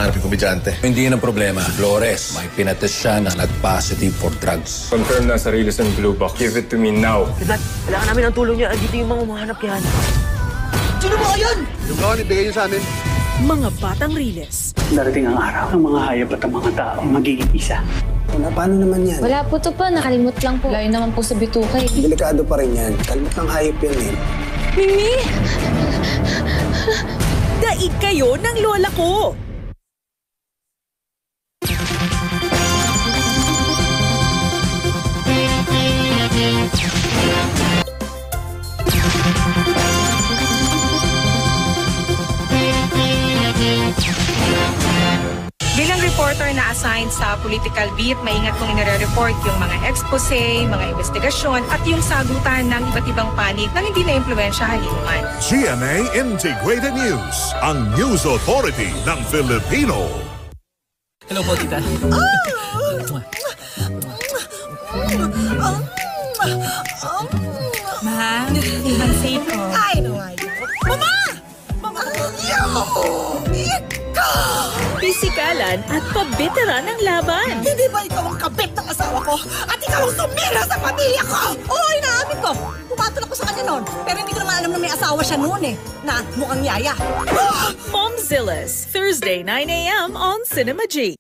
mahanap yung komedyante. Hindi yun ang problema. Flores, may pinatest siya na positive for drugs. Confirm na sa Riles and Blue Box. Give it to me now. Dad, kailangan namin ang tulong niya. Dito yung mga umahanap yan. Sino mo yan? Yung kawan, ibigay nyo sa amin. Mga batang Riles. Darating ang araw ng mga hayop at ang mga tao magiging isa. Paano naman yan? Wala po to pa, nakalimot lang po. Layo naman po sa bituka eh. Delikado pa rin yan. Kalimot ng hayop yan eh. Mimi! Daig kayo ng lola ko! Bilang reporter na assigned sa political beat, maingat kong inire-report yung mga expose, mga investigasyon at yung sagutan ng iba't ibang panig na hindi na-impluensyahan inuman. GMA Integrated News, ang news authority ng Filipino. Hello po, tita. Ma, ibang safe ko. Ay, no, ay. Mama! Mama! Pisikalan at pabiteran ng laban. Hindi ba ikaw ang kabit ng asawa ko? At ikaw ang sumira sa pamilya ko? Oo, inaamin ko. Pumatol ako sa kanya noon. Pero hindi ko naman alam na may asawa siya noon eh. Na mukhang yaya. Momzillas, Thursday 9 a.m. on Cinema G.